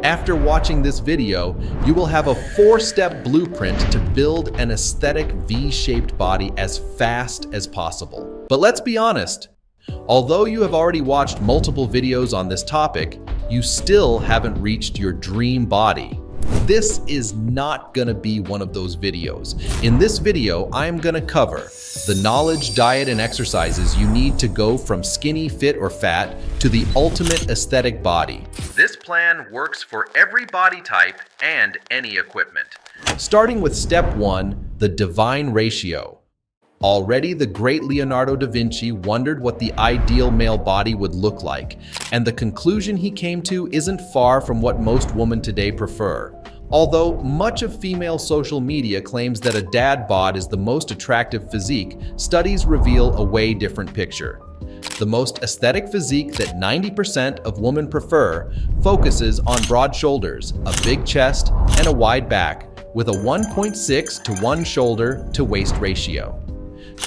After watching this video, you will have a 4-step blueprint to build an aesthetic V-shaped body as fast as possible. But let's be honest, although you have already watched multiple videos on this topic, you still haven't reached your dream body. This is not gonna be one of those videos. In this video, I'm gonna cover the knowledge, diet, and exercises you need to go from skinny, fit, or fat to the ultimate aesthetic body. This plan works for every body type and any equipment. Starting with step 1, the divine ratio. Already, the great Leonardo da Vinci wondered what the ideal male body would look like, and the conclusion he came to isn't far from what most women today prefer. Although much of female social media claims that a dad bod is the most attractive physique, studies reveal a way different picture. The most aesthetic physique that 90% of women prefer focuses on broad shoulders, a big chest, and a wide back, with a 1.6 to 1 shoulder to waist ratio.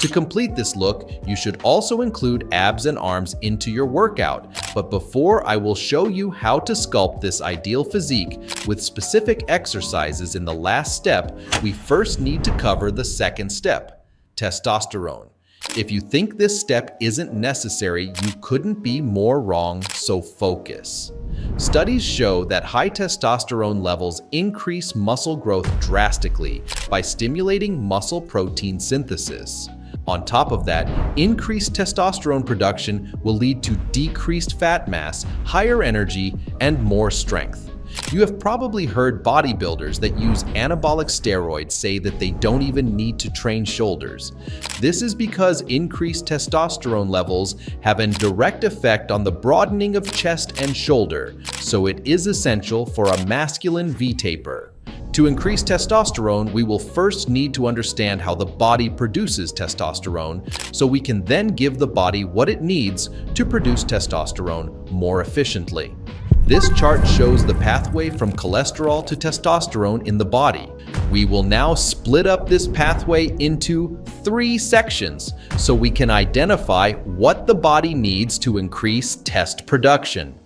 To complete this look, you should also include abs and arms into your workout. But before I will show you how to sculpt this ideal physique with specific exercises in the last step, we first need to cover the second step, testosterone. If you think this step isn't necessary, you couldn't be more wrong, so focus. Studies show that high testosterone levels increase muscle growth drastically by stimulating muscle protein synthesis. On top of that, increased testosterone production will lead to decreased fat mass, higher energy, and more strength. You have probably heard bodybuilders that use anabolic steroids say that they don't even need to train shoulders. This is because increased testosterone levels have a direct effect on the broadening of chest and shoulder, so it is essential for a masculine V-taper. To increase testosterone, we will first need to understand how the body produces testosterone, so we can then give the body what it needs to produce testosterone more efficiently. This chart shows the pathway from cholesterol to testosterone in the body. We will now split up this pathway into 3 sections so we can identify what the body needs to increase test production.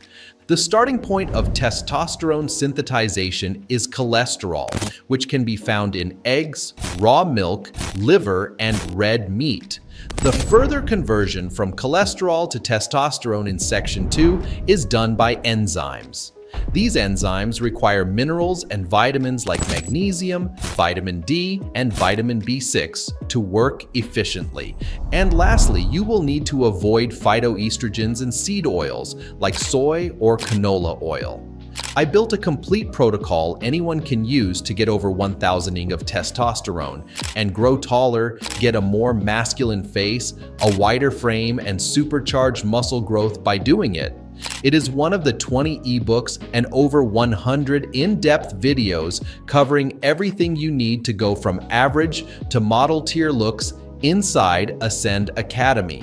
The starting point of testosterone synthesization is cholesterol, which can be found in eggs, raw milk, liver, and red meat. The further conversion from cholesterol to testosterone in section 2 is done by enzymes. These enzymes require minerals and vitamins like magnesium, vitamin D, and vitamin B6 to work efficiently. And lastly, you will need to avoid phytoestrogens and seed oils like soy or canola oil. I built a complete protocol anyone can use to get over 1000 ing of testosterone and grow taller, get a more masculine face, a wider frame, and supercharged muscle growth by doing it. It is one of the 20 ebooks and over 100 in-depth videos covering everything you need to go from average to model tier looks inside Ascend Academy.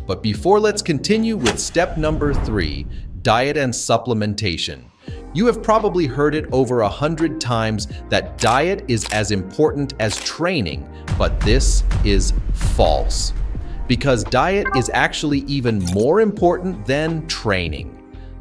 But before, let's continue with step number 3, diet and supplementation. You have probably heard it over 100 times that diet is as important as training, but this is false. Because diet is actually even more important than training.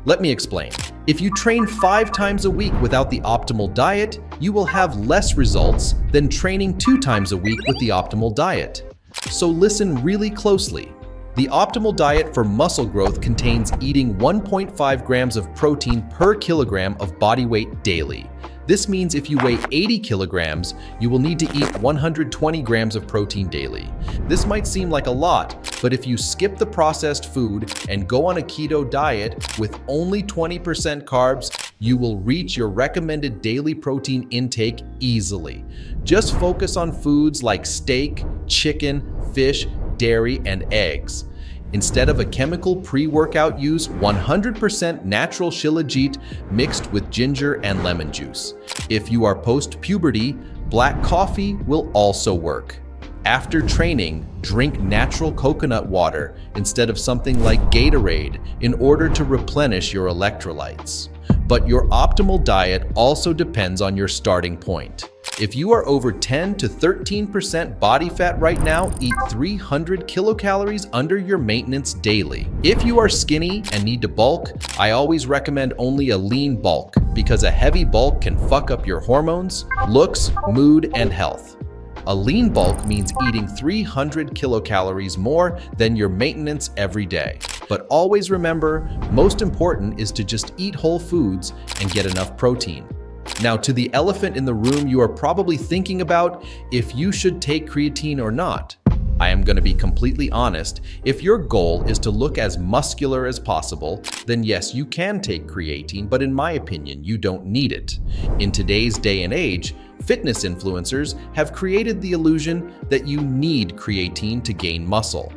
Let me explain. If you train 5 times a week without the optimal diet, you will have less results than training 2 times a week with the optimal diet. So listen really closely. The optimal diet for muscle growth contains eating 1.5 grams of protein per kilogram of body weight daily. This means if you weigh 80 kilograms, you will need to eat 120 grams of protein daily. This might seem like a lot, but if you skip the processed food and go on a keto diet with only 20% carbs, you will reach your recommended daily protein intake easily. Just focus on foods like steak, chicken, fish, dairy, and eggs. Instead of a chemical pre-workout, use 100% natural shilajit mixed with ginger and lemon juice. If you are post-puberty, black coffee will also work. After training, drink natural coconut water instead of something like Gatorade in order to replenish your electrolytes. But your optimal diet also depends on your starting point. If you are over 10 to 13% body fat right now, eat 300 kilocalories under your maintenance daily. If you are skinny and need to bulk, I always recommend only a lean bulk because a heavy bulk can fuck up your hormones, looks, mood, and health. A lean bulk means eating 300 kilocalories more than your maintenance every day. But always remember, most important is to just eat whole foods and get enough protein. Now, to the elephant in the room you are probably thinking about if you should take creatine or not. I am going to be completely honest. If your goal is to look as muscular as possible, then yes, you can take creatine, but in my opinion, you don't need it. In today's day and age, fitness influencers have created the illusion that you need creatine to gain muscle.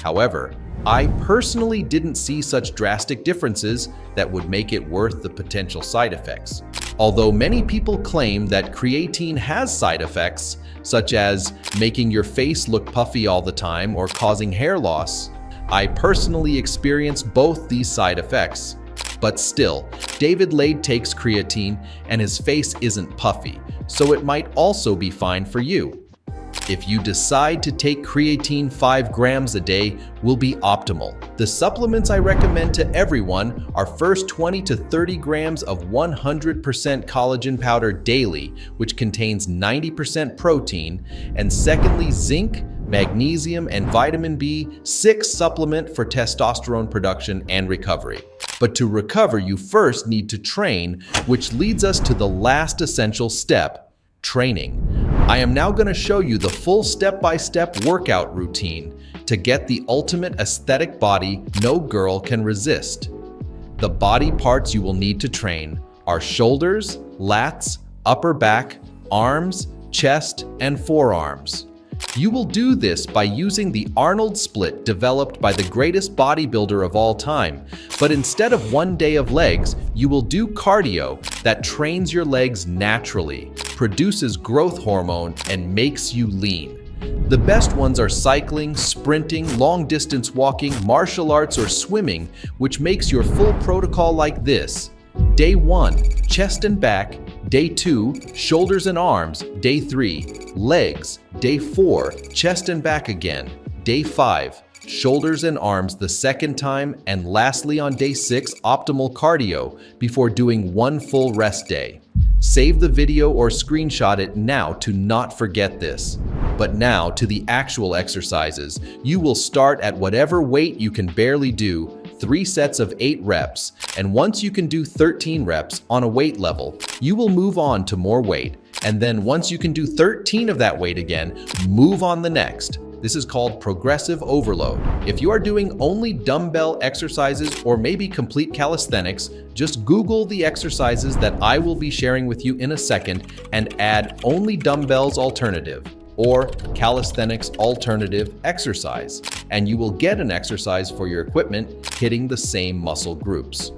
However, I personally didn't see such drastic differences that would make it worth the potential side effects. Although many people claim that creatine has side effects, such as making your face look puffy all the time or causing hair loss, I personally experienced both these side effects. But still, David Lade takes creatine and his face isn't puffy, so it might also be fine for you. If you decide to take creatine, 5 grams a day will be optimal. The supplements I recommend to everyone are first 20 to 30 grams of 100% collagen powder daily, which contains 90% protein, and secondly, zinc, magnesium, and vitamin B6 supplement for testosterone production and recovery. But to recover, you first need to train, which leads us to the last essential step, training. I am now going to show you the full step-by-step workout routine to get the ultimate aesthetic body no girl can resist. The body parts you will need to train are shoulders, lats, upper back, arms, chest, and forearms. You will do this by using the Arnold split developed by the greatest bodybuilder of all time. But instead of 1 day of legs, you will do cardio that trains your legs naturally, produces growth hormone, and makes you lean. The best ones are cycling, sprinting, long-distance walking, martial arts, or swimming, which makes your full protocol like this. Day 1, chest and back. Day 2, shoulders and arms. Day 3, legs. Day 4, chest and back again. Day 5, shoulders and arms the second time. And lastly, on day 6, optimal cardio before doing 1 full rest day. Save the video or screenshot it now to not forget this. But now to the actual exercises. You will start at whatever weight you can barely do, 3 sets of 8 reps, and once you can do 13 reps on a weight level, you will move on to more weight, and then once you can do 13 of that weight again, move on the next. This is called progressive overload. If you are doing only dumbbell exercises or maybe complete calisthenics, just Google the exercises that I will be sharing with you in a second and add only dumbbells alternative or calisthenics alternative exercise, and you will get an exercise for your equipment hitting the same muscle groups.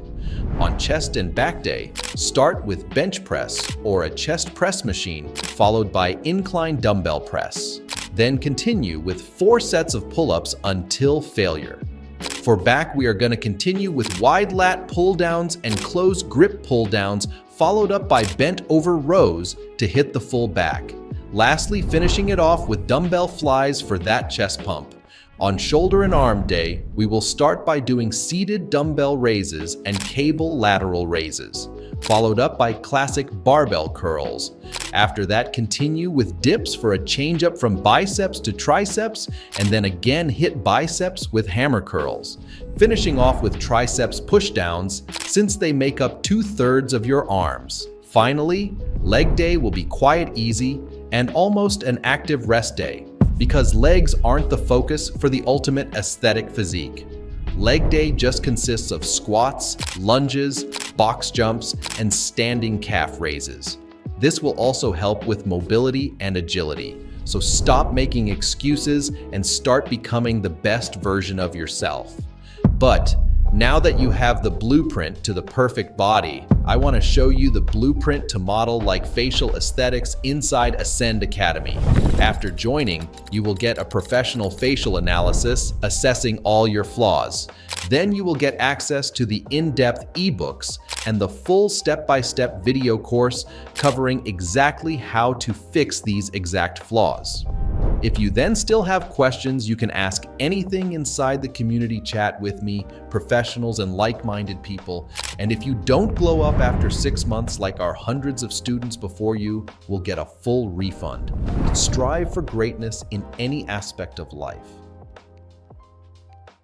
On chest and back day, start with bench press or a chest press machine, followed by incline dumbbell press. Then continue with 4 sets of pull-ups until failure. For back, we are going to continue with wide lat pull-downs and closed grip pull-downs, followed up by bent over rows to hit the full back. Lastly, finishing it off with dumbbell flies for that chest pump. On shoulder and arm day, we will start by doing seated dumbbell raises and cable lateral raises, followed up by classic barbell curls. After that, continue with dips for a change up from biceps to triceps, and then again hit biceps with hammer curls, finishing off with triceps pushdowns since they make up 2/3 of your arms. Finally, leg day will be quiet, easy, and almost an active rest day, because legs aren't the focus for the ultimate aesthetic physique. Leg day just consists of squats, lunges, box jumps, and standing calf raises. This will also help with mobility and agility. So stop making excuses and start becoming the best version of yourself. But Now that you have the blueprint to the perfect body, I want to show you the blueprint to model like facial aesthetics inside Ascend Academy. After joining, you will get a professional facial analysis assessing all your flaws. Then you will get access to the in-depth ebooks and the full step-by-step video course covering exactly how to fix these exact flaws. If you then still have questions, you can ask anything inside the community chat with me, professionals and like-minded people. And if you don't glow up after 6 months like our hundreds of students before you, will get a full refund. Strive for greatness in any aspect of life.